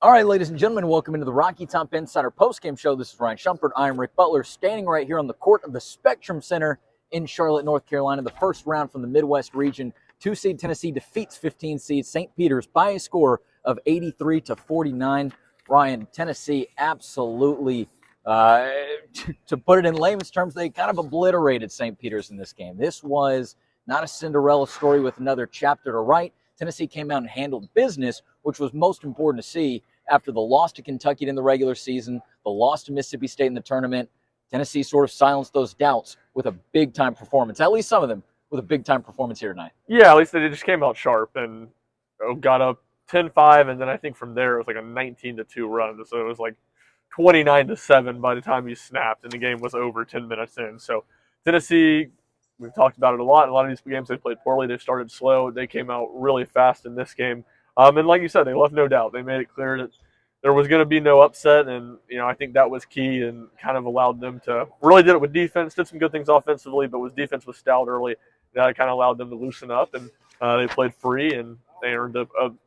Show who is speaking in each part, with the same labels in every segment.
Speaker 1: All right, ladies and gentlemen, welcome into the Rocky Top Insider postgame show. This is Ryan Shumpert. I'm Rick Butler, standing right here on the court of the Spectrum Center in Charlotte, North Carolina. The first round from the Midwest region. 2-seed Tennessee defeats 15-seed St. Peter's by a score of 83-49. Ryan, Tennessee absolutely, to put it in layman's terms, they kind of obliterated St. Peter's in this game. This was not a Cinderella story with another chapter to write. Tennessee came out and handled business, which was most important to see. After the loss to Kentucky in the regular season, the loss to Mississippi State in the tournament, Tennessee sort of silenced those doubts with a big-time performance, at least some of them, with a big-time performance here tonight.
Speaker 2: Yeah, at least they just came out sharp and got up 10-5, and then I think from there it was like a 19-2 run. So it was like 29-7 by the time you snapped, and the game was over 10 minutes in. So Tennessee, we've talked about it a lot. In a lot of these games they played poorly. They started slow. They came out really fast in this game. And like you said, they left no doubt. They made it clear that there was going to be no upset, and I think that was key and kind of allowed them to really did it with defense, did some good things offensively, but with defense was stout early. That kind of allowed them to loosen up, and they played free, and they earned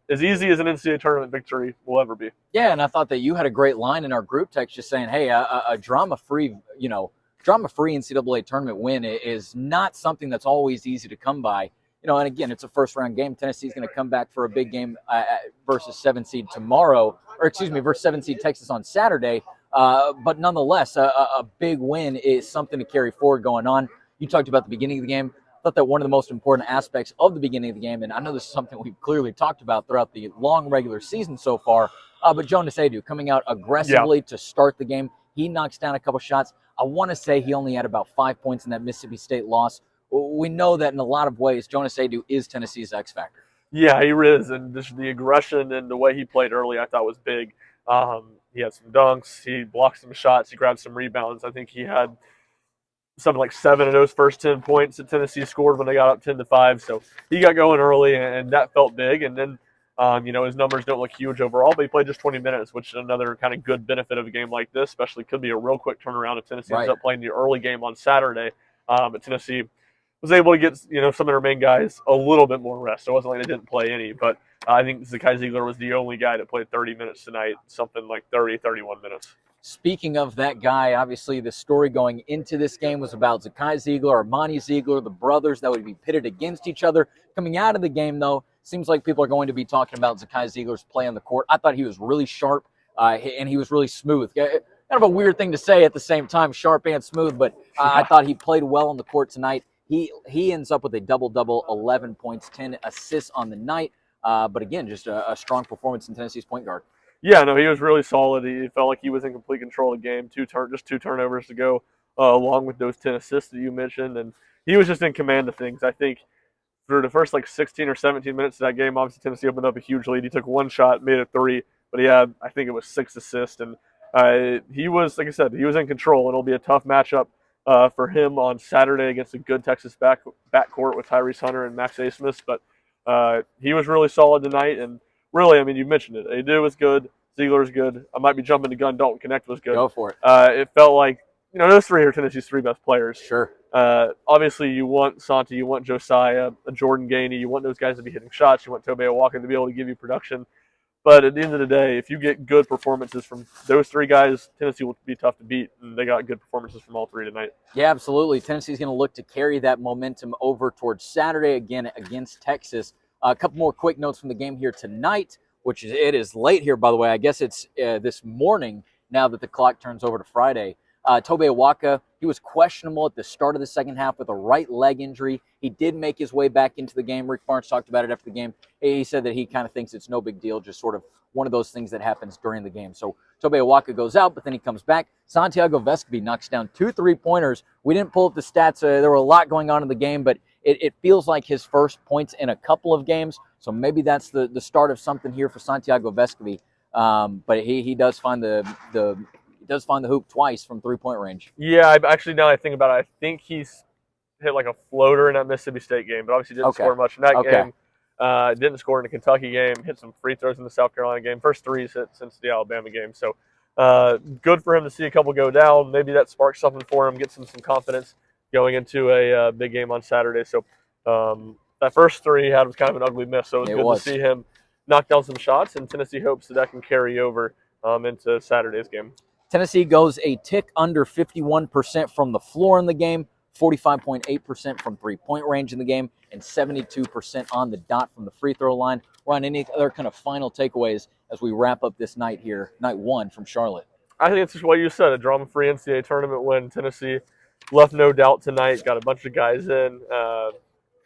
Speaker 2: as easy as an NCAA tournament victory will ever be.
Speaker 1: Yeah, and I thought that you had a great line in our group text just saying, hey, a drama-free NCAA tournament win is not something that's always easy to come by. And again, it's a first-round game. Tennessee's going to come back for a big game versus 7-seed versus 7-seed Texas on Saturday. But nonetheless, a big win is something to carry forward going on. You talked about the beginning of the game. I thought that one of the most important aspects of the beginning of the game, and I know this is something we've clearly talked about throughout the long regular season so far, but Jonas Aidoo coming out aggressively to start the game. He knocks down a couple shots. I want to say he only had about 5 points in that Mississippi State loss. We know that in a lot of ways, Jonas Aidoo is Tennessee's X factor.
Speaker 2: Yeah, he is, and just the aggression and the way he played early, I thought was big. He had some dunks, he blocked some shots, he grabbed some rebounds. I think he had something like 7 of those first 10 points that Tennessee scored when they got up 10-5. So he got going early, and that felt big. And then, his numbers don't look huge overall, but he played just 20 minutes, which is another kind of good benefit of a game like this. Especially could be a real quick turnaround if Tennessee ends up playing the early game on Saturday. But Tennessee was able to get some of their main guys a little bit more rest. So it wasn't like they didn't play any, but I think Zane Zegler was the only guy that played 30 minutes tonight, something like 31 minutes.
Speaker 1: Speaking of that guy, obviously the story going into this game was about Zane Zegler, Armani Zegler, the brothers that would be pitted against each other. Coming out of the game, though, seems like people are going to be talking about Zane Zegler's play on the court. I thought he was really sharp, and he was really smooth. Kind of a weird thing to say at the same time, sharp and smooth, but I thought he played well on the court tonight. He ends up with a double-double, 11 points, 10 assists on the night. But again, just a strong performance in Tennessee's point guard.
Speaker 2: Yeah, no, he was really solid. He felt like he was in complete control of the game. Just two turnovers to go, along with those 10 assists that you mentioned. And he was just in command of things. I think for the first 16 or 17 minutes of that game, obviously Tennessee opened up a huge lead. He took one shot, made it 3, but he had, I think it was 6 assists. And he was, like I said, he was in control. It'll be a tough matchup for him on Saturday against a good Texas backcourt with Tyrese Hunter and Max Asmus. But he was really solid tonight. And really, I mean, you mentioned it. Aidoo was good. Ziegler's good. I might be jumping the gun. Dalton Connect was good.
Speaker 1: Go for it.
Speaker 2: It felt like, those 3 are Tennessee's 3 best players.
Speaker 1: Sure.
Speaker 2: Obviously, you want Santi, you want Josiah, Jordan Gainey, you want those guys to be hitting shots. You want Tobe Awaka to be able to give you production. But at the end of the day, if you get good performances from those 3 guys, Tennessee will be tough to beat, and they got good performances from all 3 tonight.
Speaker 1: Yeah, absolutely. Tennessee's going to look to carry that momentum over towards Saturday again against Texas. A couple more quick notes from the game here tonight, which it is late here, by the way. I guess it's this morning now that the clock turns over to Friday. Tobe Awaka, he was questionable at the start of the second half with a right leg injury. He did make his way back into the game. Rick Barnes talked about it after the game. He said that he kind of thinks it's no big deal, just sort of one of those things that happens during the game. So Tobe Awaka goes out, but then he comes back. Santiago Vesy knocks down 2 3-pointers. We didn't pull up the stats. There were a lot going on in the game, but it feels like his first points in a couple of games. So maybe that's the start of something here for Santiago Vesy. But he does find the hoop twice from 3-point range.
Speaker 2: Yeah, actually, now I think about it, I think he's hit like a floater in that Mississippi State game, but obviously didn't score much in that game. Didn't score in the Kentucky game. Hit some free throws in the South Carolina game. First 3s hit since the Alabama game. So good for him to see a couple go down. Maybe that sparks something for him, gets him some confidence going into a big game on Saturday. So that first 3 he had was kind of an ugly miss. So it was good to see him knocked down some shots, and Tennessee hopes that can carry over into Saturday's game.
Speaker 1: Tennessee goes a tick under 51% from the floor in the game, 45.8% from three-point range in the game, and 72% on the dot from the free throw line. Ron, any other kind of final takeaways as we wrap up this night here, night one from Charlotte?
Speaker 2: I think it's just what you said, a drama-free NCAA tournament win. Tennessee left no doubt tonight, got a bunch of guys in.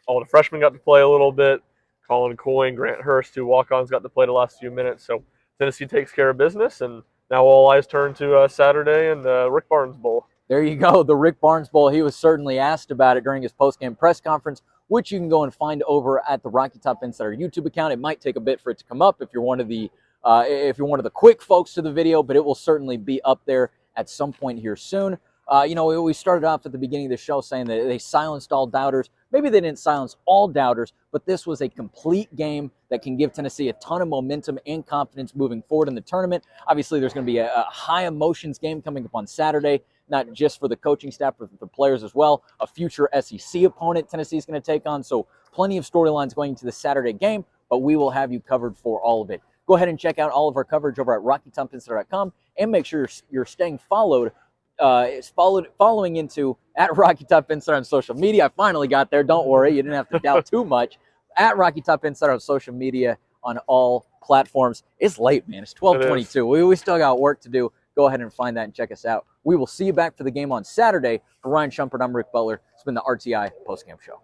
Speaker 2: All the freshmen got to play a little bit. Colin Coyne, Grant Hurst, 2 walk-ons got to play the last few minutes. So Tennessee takes care of business, and now all eyes turn to Saturday and the Rick Barnes Bowl.
Speaker 1: There you go, the Rick Barnes Bowl. He was certainly asked about it during his post-game press conference, which you can go and find over at the Rocky Top Insider YouTube account. It might take a bit for it to come up if you're one of the quick folks to the video, but it will certainly be up there at some point here soon. We started off at the beginning of the show saying that they silenced all doubters. Maybe they didn't silence all doubters, but this was a complete game that can give Tennessee a ton of momentum and confidence moving forward in the tournament. Obviously, there's going to be a high emotions game coming up on Saturday, not just for the coaching staff, but for the players as well. A future SEC opponent Tennessee's going to take on, so plenty of storylines going into the Saturday game, but we will have you covered for all of it. Go ahead and check out all of our coverage over at RockyTopInsider.com, and make sure you're staying following into at Rocky Top Insider on social media. I finally got there. Don't worry. You didn't have to doubt too much. At Rocky Top Insider on social media on all platforms. It's late, man. It's 12:22. We still got work to do. Go ahead and find that and check us out. We will see you back for the game on Saturday. For Ryan Shumpert, I'm Rick Butler. It's been the RTI postgame show.